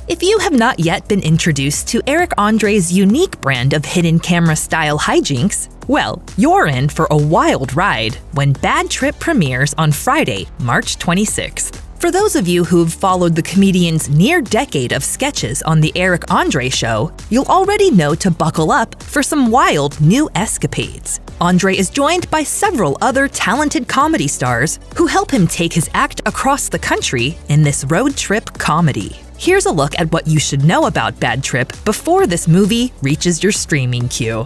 If you have not yet been introduced to Eric Andre's unique brand of hidden camera style hijinks, well, you're in for a wild ride when Bad Trip premieres on Friday, March 26th. For those of you who've followed the comedian's near-decade of sketches on The Eric Andre Show, you'll already know to buckle up for some wild new escapades. Andre is joined by several other talented comedy stars who help him take his act across the country in this road trip comedy. Here's a look at what you should know about Bad Trip before this movie reaches your streaming queue.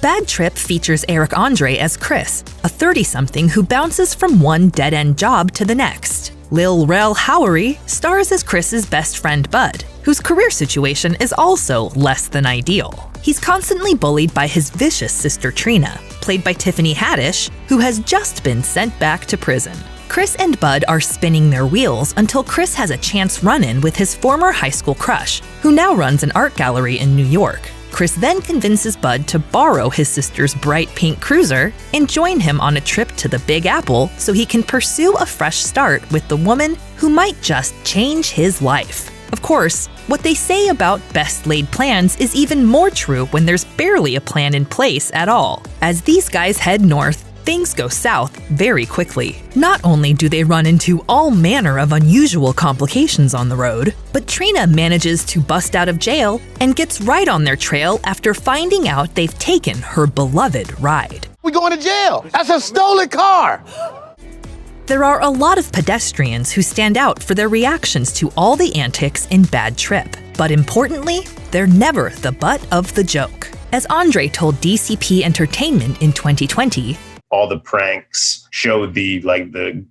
Bad Trip features Eric Andre as Chris, a 30-something who bounces from one dead-end job to the next. Lil Rel Howery stars as Chris's best friend Bud, whose career situation is also less than ideal. He's constantly bullied by his vicious sister Trina, played by Tiffany Haddish, who has just been sent back to prison. Chris and Bud are spinning their wheels until Chris has a chance run-in with his former high school crush, who now runs an art gallery in New York. Chris then convinces Bud to borrow his sister's bright pink cruiser and join him on a trip to the Big Apple so he can pursue a fresh start with the woman who might just change his life. Of course, what they say about best laid plans is even more true when there's barely a plan in place at all. As these guys head north, things go south very quickly. Not only do they run into all manner of unusual complications on the road, but Trina manages to bust out of jail and gets right on their trail after finding out they've taken her beloved ride. We going to jail. That's a stolen car. There are a lot of pedestrians who stand out for their reactions to all the antics in Bad Trip. But importantly, they're never the butt of the joke. As Andre told DCP Entertainment in 2020, all the pranks show the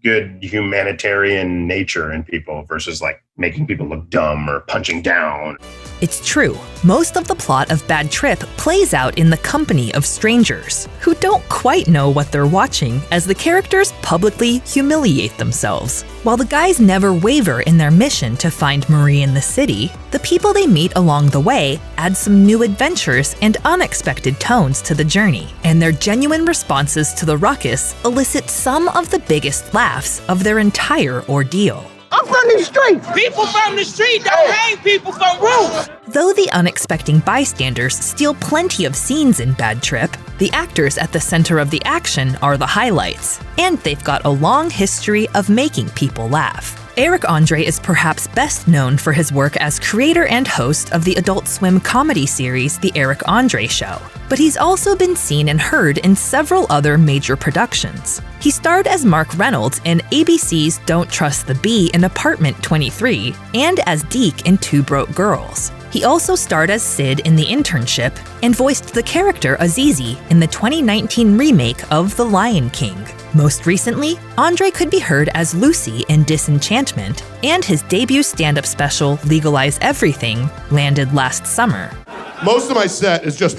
good humanitarian nature in people versus making people look dumb or punching down. It's true, most of the plot of Bad Trip plays out in the company of strangers, who don't quite know what they're watching as the characters publicly humiliate themselves. While the guys never waver in their mission to find Marie in the city, the people they meet along the way add some new adventures and unexpected tones to the journey, and their genuine responses to the ruckus elicit some of the biggest laughs of their entire ordeal. I'm from the street. People from the street don't hang people from roofs. Though the unexpected bystanders steal plenty of scenes in Bad Trip, the actors at the center of the action are the highlights, and they've got a long history of making people laugh. Eric Andre is perhaps best known for his work as creator and host of the Adult Swim comedy series The Eric Andre Show, but he's also been seen and heard in several other major productions. He starred as Mark Reynolds in ABC's Don't Trust the Bee in Apartment 23 and as Deke in Two Broke Girls. He also starred as Sid in The Internship and voiced the character Azizi in the 2019 remake of The Lion King. Most recently, Andre could be heard as Lucy in Disenchantment, and his debut stand-up special, Legalize Everything, landed last summer. Most of my set is just...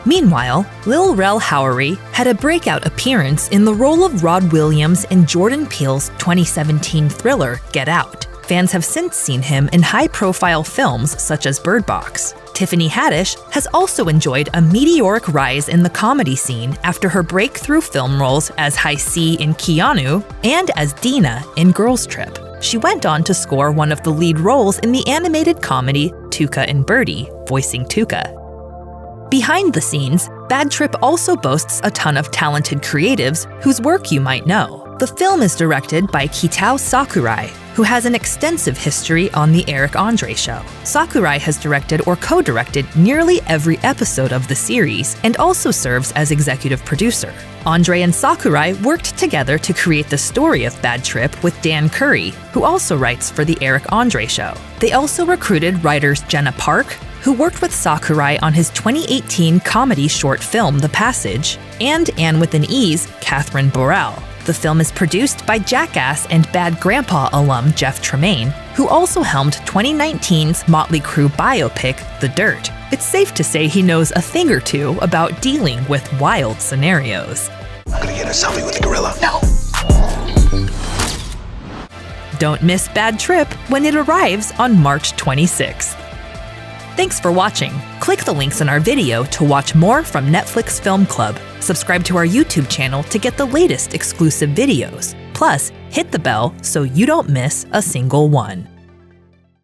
Meanwhile, Lil Rel Howery had a breakout appearance in the role of Rod Williams in Jordan Peele's 2017 thriller, Get Out. Fans have since seen him in high-profile films such as Bird Box. Tiffany Haddish has also enjoyed a meteoric rise in the comedy scene after her breakthrough film roles as High C in Keanu and as Dina in Girls Trip. She went on to score one of the lead roles in the animated comedy Tuca and Birdie, voicing Tuca. Behind the scenes, Bad Trip also boasts a ton of talented creatives whose work you might know. The film is directed by Kitao Sakurai, who has an extensive history on The Eric Andre Show. Sakurai has directed or co-directed nearly every episode of the series and also serves as executive producer. Andre and Sakurai worked together to create the story of Bad Trip with Dan Curry, who also writes for The Eric Andre Show. They also recruited writers Jenna Park, who worked with Sakurai on his 2018 comedy short film The Passage, and Anne with an E's, Catherine Borel. The film is produced by Jackass and Bad Grandpa alum Jeff Tremaine, who also helmed 2019's Motley Crue biopic, The Dirt. It's safe to say he knows a thing or two about dealing with wild scenarios. I'm gonna get a selfie with the gorilla. No. Don't miss Bad Trip when it arrives on March 26th. Thanks for watching. Click the links in our video to watch more from Netflix Film Club. Subscribe to our YouTube channel to get the latest exclusive videos. Plus, hit the bell so you don't miss a single one.